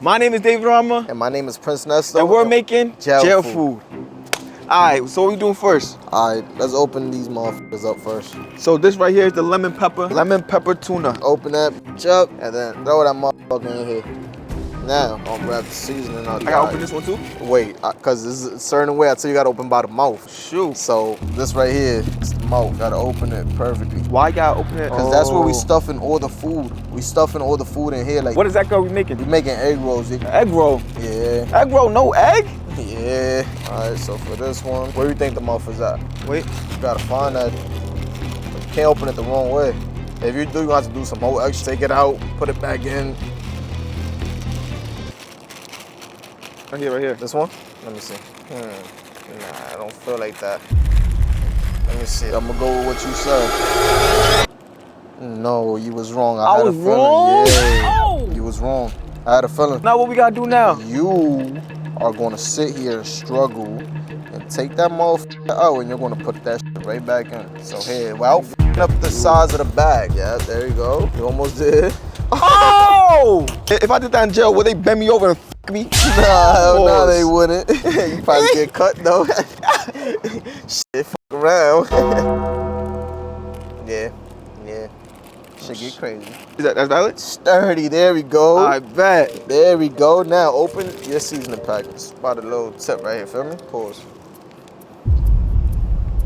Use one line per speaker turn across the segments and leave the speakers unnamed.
My name is David Armah.
And my name is Prince Nesto.
And we're making
jail
food. Alright, so what we doing first?
Alright, let's open these motherfuckers up first.
So this right here is the lemon pepper tuna.
Open that bitch up and then throw that motherfucker in here. Now, I'm gonna grab the seasoning out.
I gotta open this one too?
Wait, cause this is a certain way I tell you gotta open by the mouth.
Shoot.
So this right here is the mouth. Gotta open it perfectly.
Why you gotta open it?
Cause that's where we stuffing all the food. We stuffing all the food in here. Like,
what exactly are we making?
We making egg rolls.
Egg roll?
Yeah.
Egg roll, no egg?
Yeah. Alright, so for this one, where do you think the mouth is at?
Wait.
You gotta find that. You can't open it the wrong way. If you do, you have to do some more extra. Take it out, put it back in.
Right here.
This one? Let me see. Nah, I don't feel like that. Let me see. I'm gonna go with what you said. No, you was wrong.
I was wrong?
Yeah,
oh.
You was wrong. I had a feeling.
Now what we gotta do now?
You are gonna sit here and struggle and take that motherfucker out and you're gonna put that shit right back in. So here, without f***ing up the size of the bag. Yeah, there you go. You almost did.
Oh! If I did that in jail, would they bend me over and f*** me?
No, they wouldn't. You probably get cut though. Shit, fuck around. Yeah. Shit get crazy.
That's valid?
Sturdy, there we go.
I bet.
There we go. Now open your seasoning packet. It's about a little tip right here, feel me? Pause.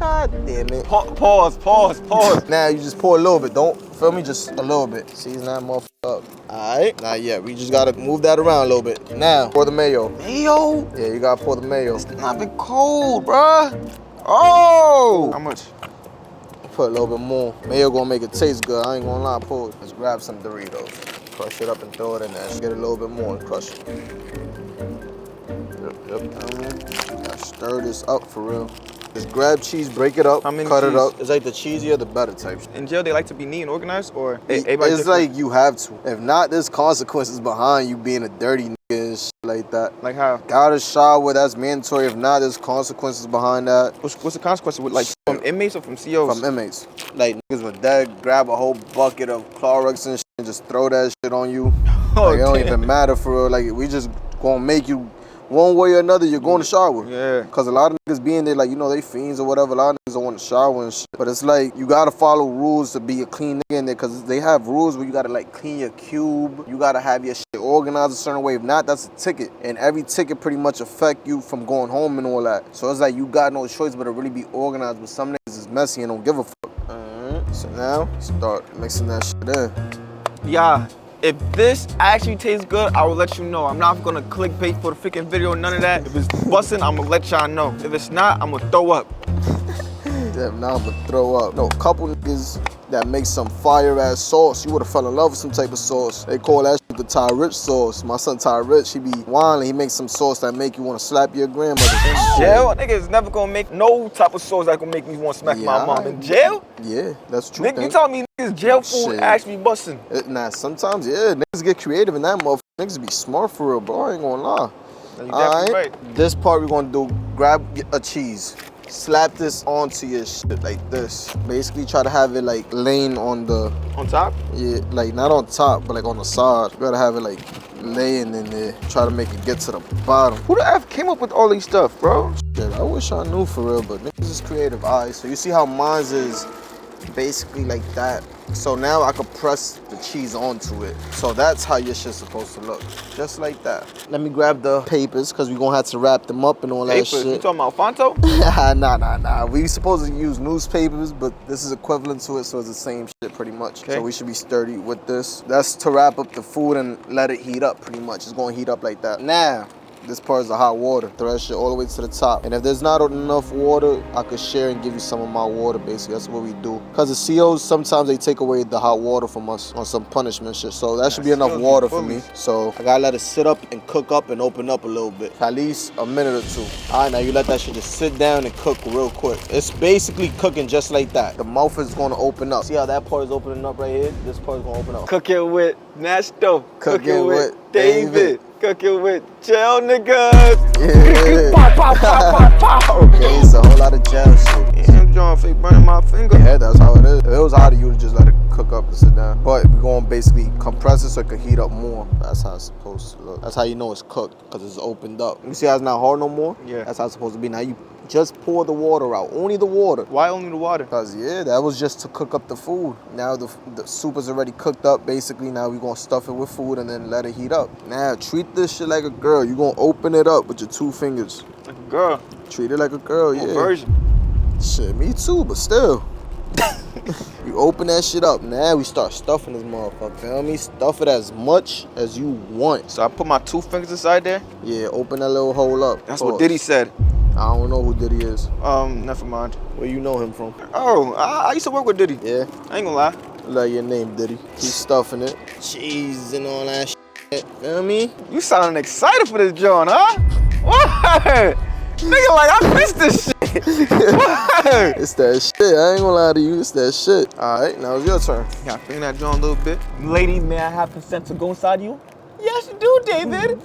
God damn it.
Pause.
Now you just pour a little bit. Don't, feel me? Just a little bit. Season that motherfucker up. Alright? Not yet. We just gotta move that around a little bit. Now, pour the mayo.
Mayo?
Yeah, you gotta pour the mayo.
It's not been cold, bruh. Oh! How much?
Put a little bit more. Mayo gonna make it taste good. I ain't gonna lie. Pour it. Let's grab some Doritos. Crush it up and throw it in there. Get a little bit more and crush it. Yep. Gotta stir this up for real. Just grab cheese, break it up, cut it up. It's like the cheesier, the better type.
In jail, they like to be neat and organized, or
it's like you have to. If not, there's consequences behind you being a dirty nigga and shit like that.
Like how?
Gotta shower, that's mandatory. If not, there's consequences behind that.
What's the consequence with, like, from inmates or from COs?
From inmates. Like, niggas would grab a whole bucket of Clorox and shit and just throw that shit on you.
Oh,
like, it don't even matter for real. Like, we just gonna make you, one way or another, you're going to shower.
Yeah.
Because a lot of niggas being there, like, you know, they fiends or whatever. A lot of niggas don't want to shower and shit. But it's like, you got to follow rules to be a clean nigga in there. Because they have rules where you got to, like, clean your cube. You got to have your shit organized a certain way. If not, that's a ticket. And every ticket pretty much affect you from going home and all that. So it's like, you got no choice but to really be organized. But some niggas is messy and don't give a fuck. Alright. So now, start mixing that shit in.
Yeah. If this actually tastes good, I will let you know. I'm not gonna clickbait for the freaking video, none of that. If it's busting, I'm gonna let y'all know. If it's not, I'm gonna throw up.
Damn, now I'm gonna throw up. No, a couple niggas that make some fire ass sauce. You would've fell in love with some type of sauce. They call that shit the Ty Rich sauce. My son Ty Rich, he be whining. He makes some sauce that make you wanna slap your grandmother.
Jail? Niggas never gonna make no type of sauce that gonna make me wanna smack my mom. In jail?
Yeah, that's true.
Nigga, you telling me niggas jail food actually busting?
Nah, sometimes, yeah. Niggas get creative in that motherfucker. Niggas be smart for real, bro. I ain't gonna lie.
Alright, right.
This part we're gonna do, grab a cheese. Slap this onto your shit like this. Basically try to have it like laying on the...
On top?
Yeah, like not on top, but like on the side. You gotta have it like laying in there. Try to make it get to the bottom.
Who the F came up with all these stuff, bro?
Shit, I wish I knew for real, but niggas is creative. Alright, so you see how mine's is basically like that. So now I could press the cheese onto it. So that's how your shit's supposed to look. Just like that. Let me grab the papers, because we're going to have to wrap them up and all that shit.
You talking about Fonto?
Nah. We supposed to use newspapers, but this is equivalent to it, so it's the same shit pretty much. Okay. So we should be sturdy with this. That's to wrap up the food and let it heat up pretty much. It's going to heat up like that. Now, this part is the hot water. Throw that shit all the way to the top. And if there's not enough water, I could share and give you some of my water, basically. That's what we do. Because the COs, sometimes they take away the hot water from us on some punishment shit. So that should be enough water for me. So I gotta let it sit up and cook up and open up a little bit. At least a minute or two. All right, now you let that shit just sit down and cook real quick. It's basically cooking just like that. The mouth is gonna open up. See how that part is opening up right here? This part is gonna open up.
Cooking with Nesto.
Cooking with David.
Cooking with jail niggas.
Yeah.
Pow.
Okay, it's a whole lot of jail shit.
Yeah, I'm drawing fake burning my finger.
Yeah, that's how it is. If it was hot, you would just let it cook. cook up and sit down. But we're going to basically compress it so it can heat up more. That's how it's supposed to look. That's how you know it's cooked, because it's opened up. You see how it's not hard no more?
Yeah.
That's how it's supposed to be. Now you just pour the water out. Only the water.
Why only the water?
Because, yeah, that was just to cook up the food. Now the soup is already cooked up, basically. Now we're going to stuff it with food and then let it heat up. Now, treat this shit like a girl. You're going to open it up with your 2 fingers.
Like a girl.
Treat it like a girl, yeah.
Version.
Shit, me too, but still. You open that shit up. Now we start stuffing this motherfucker, feel me? Stuff it as much as you want.
So I put my 2 fingers inside there?
Yeah, open that little hole up.
That's what Diddy said.
I don't know who Diddy is.
Never mind.
Where you know him from?
Oh, I used to work with Diddy.
Yeah?
I ain't gonna lie.
Like your name, Diddy. Keep stuffing it. Cheese and all that shit. Feel me?
You sounding excited for this joint, huh? What? Nigga, like, I missed this shit. What?
It's that shit. I ain't gonna lie to you. It's that shit. All right, now it's your turn.
You gotta finger that joint a little bit. Lady, may I have consent to go inside you? Yes, you do, David.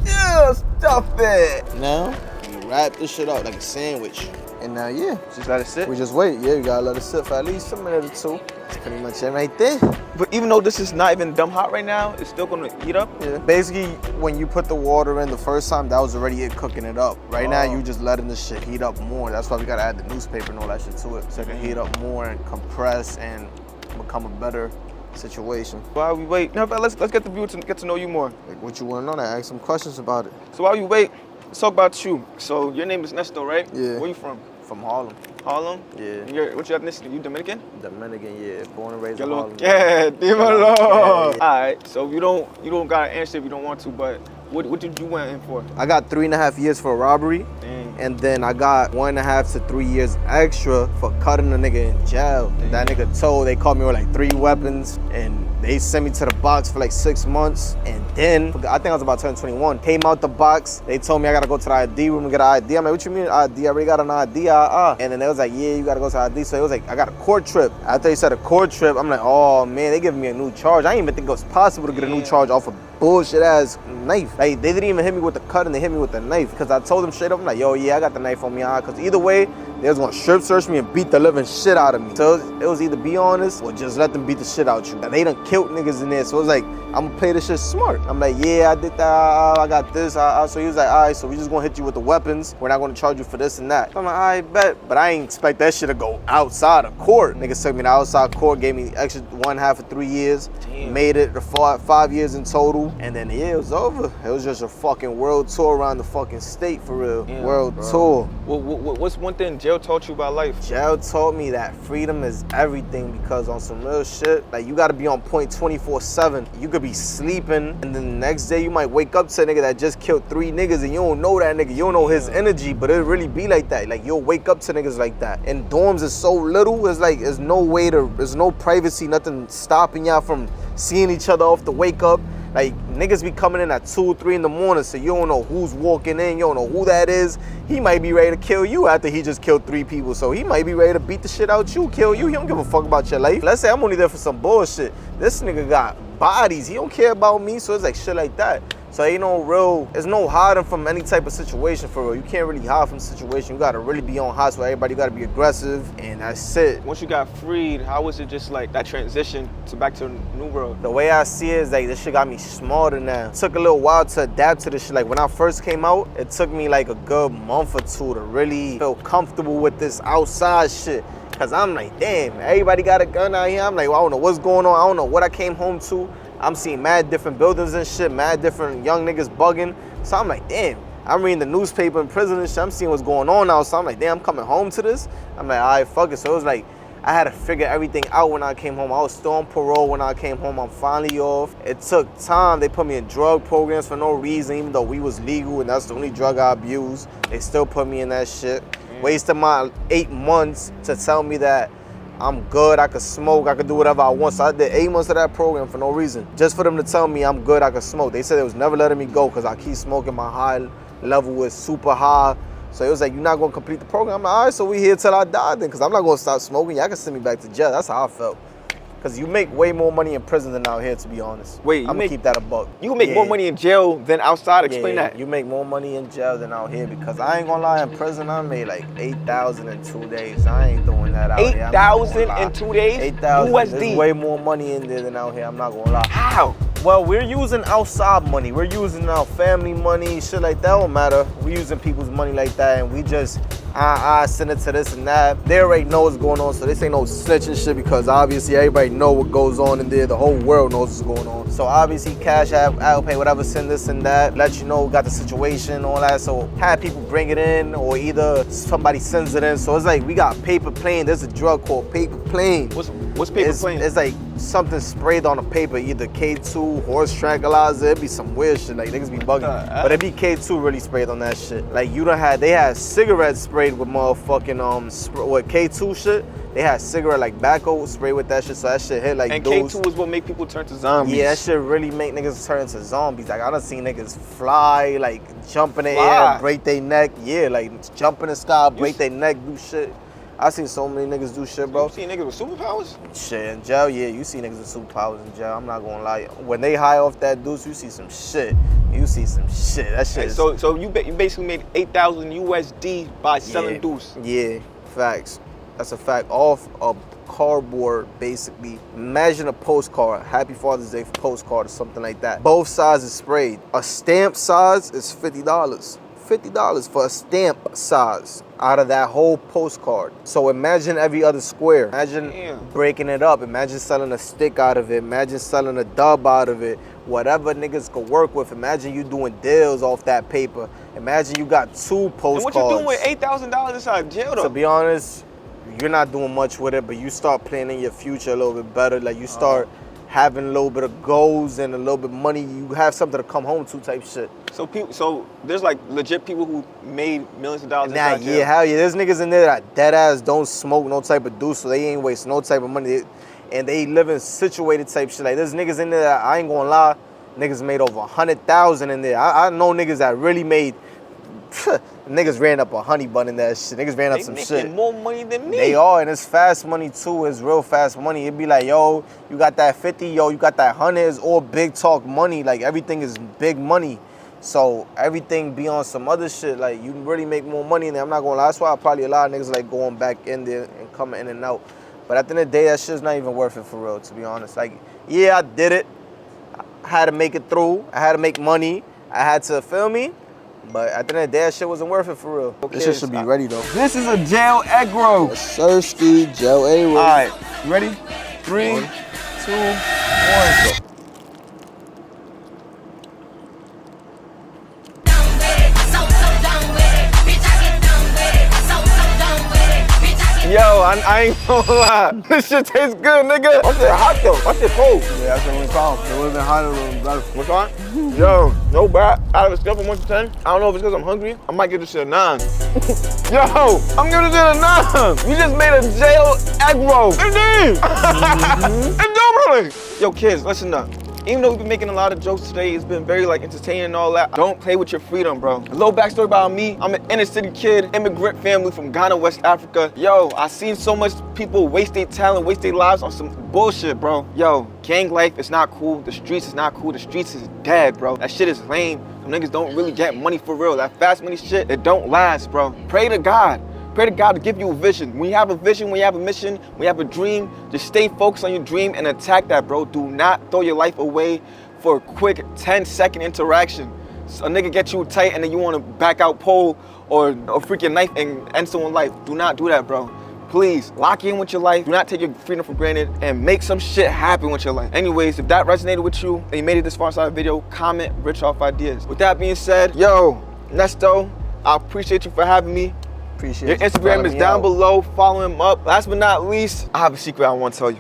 Yeah, stuff it.
Now, you wrap this shit up like a sandwich. And now, yeah.
Just let it sit.
We just wait. Yeah, you gotta let it sit for at least a minute or 2. That's pretty much it right there.
But even though this is not even dumb hot right now, it's still gonna heat up?
Yeah. Basically, when you put the water in the first time, that was already it cooking it up. Right now, you just letting this shit heat up more. That's why we gotta add the newspaper and all that shit to it. So it can heat up more and compress and become a better situation.
While we wait, no, but let's get the viewer to get to know you more.
Like, what you wanna know? Now, ask some questions about it.
So while you wait, let's talk about you. So your name is Nesto, right?
Yeah.
Where you from?
From Harlem.
Harlem?
Yeah.
What's your ethnicity? You Dominican?
Dominican, yeah. Born and raised in Harlem.
Yeah, dímelo.
Yeah.
All right, so you don't gotta answer if you don't want to, but what did you went in for?
I got 3.5 years for robbery.
Dang.
And then I got 1.5 to 3 years extra for cutting a nigga in jail. That nigga told, they caught me with like 3 weapons and they sent me to the box for like 6 months. And then, I think I was about to turn 21. Came out the box, they told me I gotta go to the ID room and get an ID. I'm like, what you mean ID? I already got an ID, And then they was like, yeah, you gotta go to the ID. So it was like, I got a court trip. After they said a court trip, I'm like, oh man, they giving me a new charge. I didn't even think it was possible to get a new charge off a bullshit ass knife. Like, they didn't even hit me with the cut and they hit me with the knife. Cause I told them straight up, I'm like, yo, yeah, I got the knife on me, Cause either way, they was gonna strip search me and beat the living shit out of me. So it was either be honest or just let them beat the shit out you. They done killed niggas in there. So it was like, I'm gonna play this shit smart. I'm like, yeah, I did that, I got this. So he was like, all right, so we just gonna hit you with the weapons. We're not gonna charge you for this and that. So I'm like, all right, bet. But I ain't expect that shit to go outside of court. Niggas took me to outside court, gave me extra 1.5 for 3 years. Damn. Made it to 5 years in total. And then, yeah, it was over. It was just a fucking world tour around the fucking state, for real. Damn, world tour.
What's one thing jail taught you about life? Jail
taught me that freedom is everything, because on some real shit, like, you gotta be on point 24/7. You could be sleeping, and then the next day you might wake up to a nigga that just killed 3 niggas, and you don't know that nigga. You don't know his energy, but it really be like that. Like, you'll wake up to niggas like that. And dorms is so little, it's like, there's no privacy, nothing stopping y'all from seeing each other off the wake up. Like, niggas be coming in at 2, 3 in the morning, so you don't know who's walking in, you don't know who that is. He might be ready to kill you after he just killed 3 people, so he might be ready to beat the shit out you, kill you. He don't give a fuck about your life. Let's say I'm only there for some bullshit. This nigga got bodies. He don't care about me, so it's like shit like that. So there's no hiding from any type of situation, for real. You can't really hide from the situation. You gotta really be on hot, so everybody gotta be aggressive, and that's it.
Once you got freed, how was it just like that transition to back to the new world?
The way I see it is like, this shit got me smarter now. It took a little while to adapt to this shit. Like, when I first came out, it took me like a good month or 2 to really feel comfortable with this outside shit. Cause I'm like, damn, everybody got a gun out here. I'm like, well, I don't know what's going on. I don't know what I came home to. I'm seeing mad different buildings and shit, mad different young niggas bugging. So I'm like, damn, I'm reading the newspaper in prison and shit. I'm seeing what's going on now. So I'm like, damn, I'm coming home to this. I'm like, all right, fuck it. So it was like, I had to figure everything out when I came home. I was still on parole when I came home. I'm finally off. It took time. They put me in drug programs for no reason, even though we was legal and that's the only drug I abused. They still put me in that shit. Wasted my 8 months to tell me that I'm good, I could smoke, I could do whatever I want. So I did 8 months of that program for no reason. Just for them to tell me I'm good, I could smoke. They said they was never letting me go because I keep smoking. My high level was super high. So it was like, you're not going to complete the program. I'm like, all right, so we here till I die then, because I'm not going to stop smoking. Y'all can send me back to jail. That's how I felt. Because you make way more money in prison than out here, to be honest.
Wait,
I'm going to keep that a buck.
You can make more money in jail than outside? Explain that.
You make more money in jail than out here, because I ain't going to lie, in prison I made like $8,000 in 2 days. I ain't doing that. that out here.
8,000 in 2 days?
8,000.
USD.
There's way more money in there than out here. I'm not gonna lie.
How?
Well, we're using outside money. We're using our family money, shit like that don't matter. We're using people's money like that, and we just, send it to this and that. They already know what's going on, so this ain't no snitching shit, because obviously everybody know what goes on in there. The whole world knows what's going on. So obviously Cash App, Apple Pay, whatever, send this and that, let you know, got the situation, all that. So have people bring it in, or either somebody sends it in. So it's like we got paper plane. There's a drug called paper plane.
What's paper plane?
It's like something sprayed on the paper, either K2, horse tranquilizer. It'd be some weird shit, like niggas be bugging. But it'd be K2 really sprayed on that shit. Like they had cigarettes sprayed with motherfucking with K2 shit. They had cigarette like tobacco sprayed with that shit, so that shit hit like
and
those.
K2 is what make people turn to zombies.
Yeah, that shit really make niggas turn into zombies. Like I done seen niggas fly, like jump in the air, break their neck. Yeah, like jump in the sky, break their neck, do shit. I seen so many niggas do shit, bro.
You seen niggas with superpowers?
Shit, in jail, yeah, you see niggas with superpowers in jail. I'm not gonna lie. When they high off that deuce, you see some shit. You see some shit. That shit.
Hey, so you basically made 8,000 USD by selling deuce.
Yeah, facts. That's a fact. Off a cardboard, basically. Imagine a postcard, Happy Father's Day postcard or something like that. Both sides is sprayed. A stamp size is $50. $50 for a stamp size out of that whole postcard. So imagine every other square. Imagine breaking it up. Imagine selling a stick out of it. Imagine selling a dub out of it. Whatever niggas could work with. Imagine you doing deals off that paper. Imagine you got 2 postcards.
And what you doing with $8,000 inside jail though?
To be honest, you're not doing much with it, but you start planning your future a little bit better. Like you start having a little bit of goals and a little bit of money. You have something to come home to type shit.
So there's like legit people who made millions of dollars inside jail.
Yeah, hell yeah. There's niggas in there that dead ass don't smoke no type of deuce, so they ain't waste no type of money. And they living situated type shit. Like there's niggas in there that, I ain't gonna lie, niggas made over 100,000 in there. I know niggas that really made, niggas ran up a honey bun in that shit. Niggas ran up some shit. They making
more money than me.
They are, and it's fast money too. It's real fast money. It'd be like, yo, you got that 50, yo, you got that 100. It's all big talk money. Like everything is big money. So everything be on some other shit. Like you really make more money in there. I'm not gonna lie. That's why probably a lot of niggas like going back in there and coming in and out. But at the end of the day, that shit's not even worth it for real, to be honest. Like, yeah, I did it. I had to make it through. I had to make money. I had to, feel me? But at the end of the day, that shit wasn't worth it for real. This shit should be ready though.
This is a jail egg roll.
Sirski, jail egg roll.
All right, you ready? 3, 2, 1, go. Yo, I ain't gonna lie. This shit tastes good, nigga. What's it hot though? What's it cold?
Yeah, that's the only problem. It would have been hotter than better.
What's on? Yo, no bad. Out of a scale from 1 to 10, I don't know if it's because I'm hungry. I might give this shit a 9. Yo, I'm giving this shit a 9. We just made a jail egg roll. Indeed. Indubitably. Yo, kids, listen up. Even though we've been making a lot of jokes today, it's been very like entertaining and all that. Don't play with your freedom, bro. A little backstory about me. I'm an inner city kid, immigrant family from Ghana, West Africa. Yo, I seen so much people waste their talent, waste their lives on some bullshit, bro. Yo, gang life is not cool. The streets is not cool. The streets is dead, bro. That shit is lame. Them niggas don't really get money for real. That fast money shit, it don't last, bro. Pray to God. Pray to God to give you a vision. When you have a vision, when you have a mission, when you have a dream, just stay focused on your dream and attack that, bro. Do not throw your life away for a quick 10-second interaction. So a nigga get you tight and then you want to back out pole or freaking knife and end someone's life. Do not do that, bro. Please, lock in with your life. Do not take your freedom for granted and make some shit happen with your life. Anyways, if that resonated with you and you made it this far inside the video, comment rich off ideas. With that being said, yo, Nesto, I appreciate you for having me.
Appreciate
your Instagram is down below. Follow him up. Last but not least, I have a secret I want to tell you.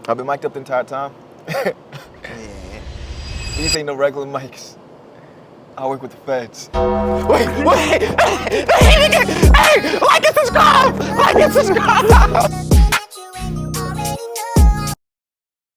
I've been mic'd up the entire time. These ain't no regular mics. I work with the feds. Wait! Hey, like and subscribe! Like and subscribe!